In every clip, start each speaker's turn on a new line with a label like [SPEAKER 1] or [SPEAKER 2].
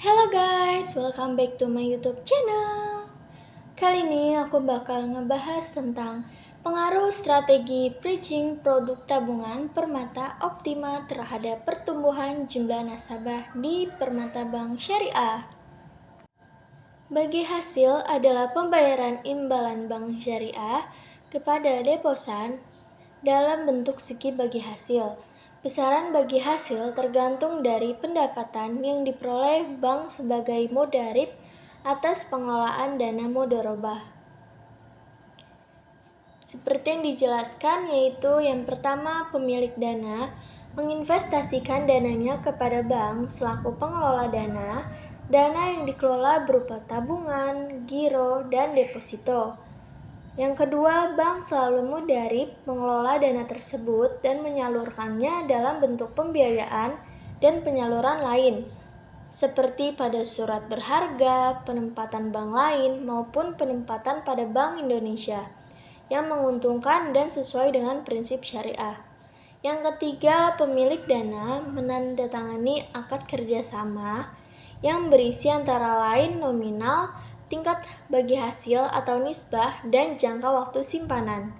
[SPEAKER 1] Hello guys, welcome back to my YouTube channel. Kali ini aku bakal ngebahas tentang pengaruh strategi bridging produk tabungan Permata Optima terhadap pertumbuhan jumlah nasabah di Permata Bank Syariah. Bagi hasil adalah pembayaran imbalan Bank Syariah kepada deposan dalam bentuk segi bagi hasil. Besaran bagi hasil tergantung dari pendapatan yang diperoleh bank sebagai mudarib atas pengelolaan dana mudharabah. Seperti yang dijelaskan, yaitu yang pertama, pemilik dana menginvestasikan dananya kepada bank selaku pengelola dana. Dana yang dikelola berupa tabungan, giro, dan deposito. Yang kedua, bank selalu mudarib mengelola dana tersebut dan menyalurkannya dalam bentuk pembiayaan dan penyaluran lain, seperti pada surat berharga, penempatan bank lain, maupun penempatan pada Bank Indonesia, yang menguntungkan dan sesuai dengan prinsip syariah. Yang ketiga, pemilik dana menandatangani akad kerjasama yang berisi antara lain nominal, tingkat bagi hasil atau nisbah, dan jangka waktu simpanan.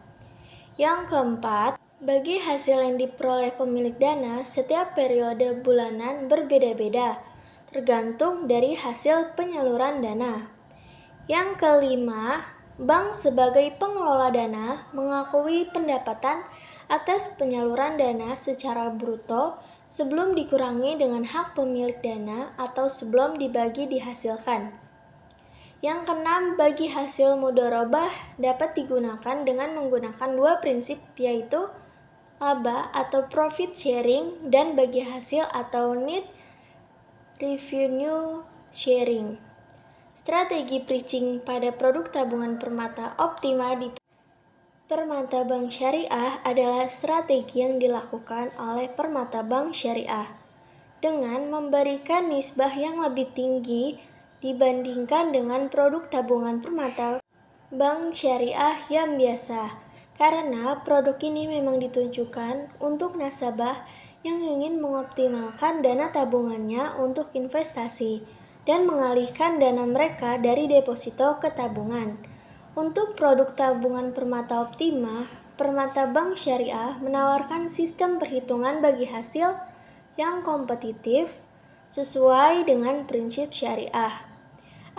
[SPEAKER 1] Yang keempat, bagi hasil yang diperoleh pemilik dana setiap periode bulanan berbeda-beda, tergantung dari hasil penyaluran dana. Yang kelima, bank sebagai pengelola dana mengakui pendapatan atas penyaluran dana secara bruto sebelum dikurangi dengan hak pemilik dana atau sebelum dibagi dihasilkan. Yang keenam, bagi hasil mudharabah dapat digunakan dengan menggunakan dua prinsip, yaitu laba atau profit sharing dan bagi hasil atau net revenue sharing. Strategi bridging pada produk tabungan Permata Optima di Permata Bank Syariah adalah strategi yang dilakukan oleh Permata Bank Syariah dengan memberikan nisbah yang lebih tinggi dibandingkan dengan produk tabungan Permata Bank Syariah yang biasa, karena produk ini memang ditujukan untuk nasabah yang ingin mengoptimalkan dana tabungannya untuk investasi dan mengalihkan dana mereka dari deposito ke tabungan. Untuk produk tabungan Permata Optima, Permata Bank Syariah menawarkan sistem perhitungan bagi hasil yang kompetitif sesuai dengan prinsip syariah.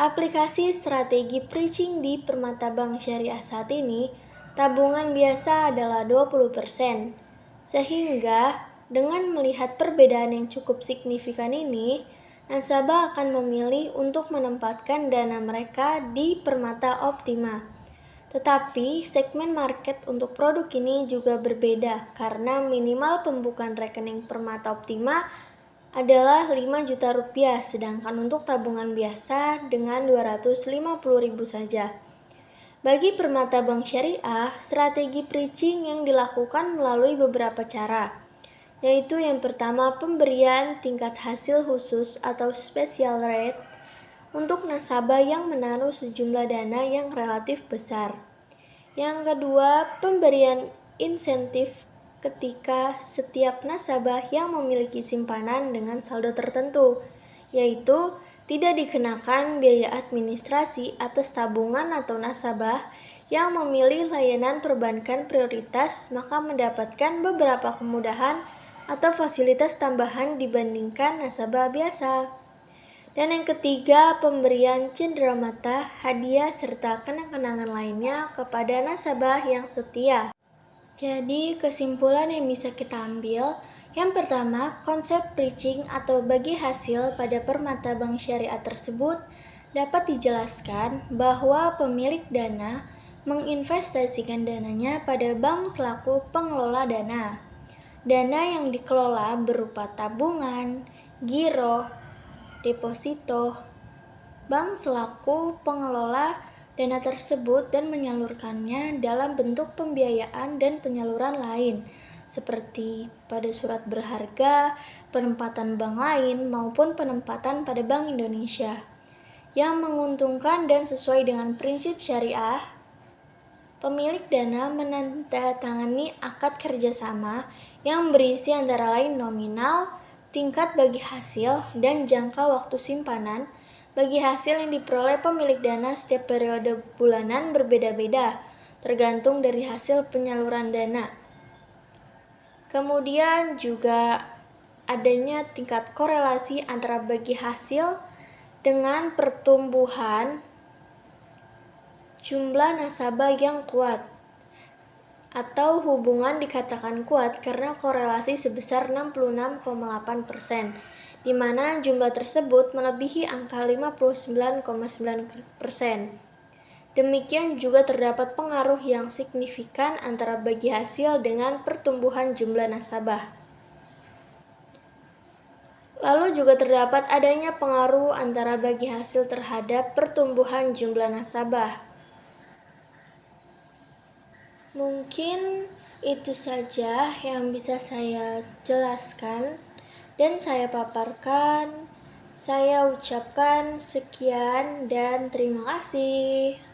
[SPEAKER 1] Aplikasi strategi bridging di Permata Bank Syariah saat ini, tabungan biasa adalah 20%. Sehingga dengan melihat perbedaan yang cukup signifikan ini, nasabah akan memilih untuk menempatkan dana mereka di Permata Optima. Tetapi segmen market untuk produk ini juga berbeda karena minimal pembukaan rekening Permata Optima adalah 5 juta rupiah, sedangkan untuk tabungan biasa dengan 250.000 saja. Bagi Permata Bank Syariah, strategi bridging yang dilakukan melalui beberapa cara, yaitu yang pertama, pemberian tingkat hasil khusus atau special rate untuk nasabah yang menaruh sejumlah dana yang relatif besar. Yang kedua, pemberian insentif ketika setiap nasabah yang memiliki simpanan dengan saldo tertentu, yaitu tidak dikenakan biaya administrasi atas tabungan atau nasabah yang memilih layanan perbankan prioritas maka mendapatkan beberapa kemudahan atau fasilitas tambahan dibandingkan nasabah biasa. Dan yang ketiga, pemberian cenderamata, hadiah, serta kenang-kenangan lainnya kepada nasabah yang setia. Jadi, kesimpulan yang bisa kita ambil, yang pertama, konsep bridging atau bagi hasil pada Permata Bank Syariah tersebut dapat dijelaskan bahwa pemilik dana menginvestasikan dananya pada bank selaku pengelola dana. Dana yang dikelola berupa tabungan, giro, deposito. Bank selaku pengelola dana tersebut dan menyalurkannya dalam bentuk pembiayaan dan penyaluran lain, seperti pada surat berharga, penempatan bank lain, maupun penempatan pada Bank Indonesia, yang menguntungkan dan sesuai dengan prinsip syariah. Pemilik dana menandatangani akad kerjasama yang berisi antara lain nominal, tingkat bagi hasil, dan jangka waktu simpanan. Bagi hasil yang diperoleh pemilik dana setiap periode bulanan berbeda-beda, tergantung dari hasil penyaluran dana. Kemudian juga adanya tingkat korelasi antara bagi hasil dengan pertumbuhan jumlah nasabah yang kuat, atau hubungan dikatakan kuat karena korelasi sebesar 66,8%, di mana jumlah tersebut melebihi angka 59,9%. Demikian juga terdapat pengaruh yang signifikan antara bagi hasil dengan pertumbuhan jumlah nasabah. Lalu juga terdapat adanya pengaruh antara bagi hasil terhadap pertumbuhan jumlah nasabah. Mungkin itu saja yang bisa saya jelaskan dan saya paparkan. Saya ucapkan sekian dan terima kasih.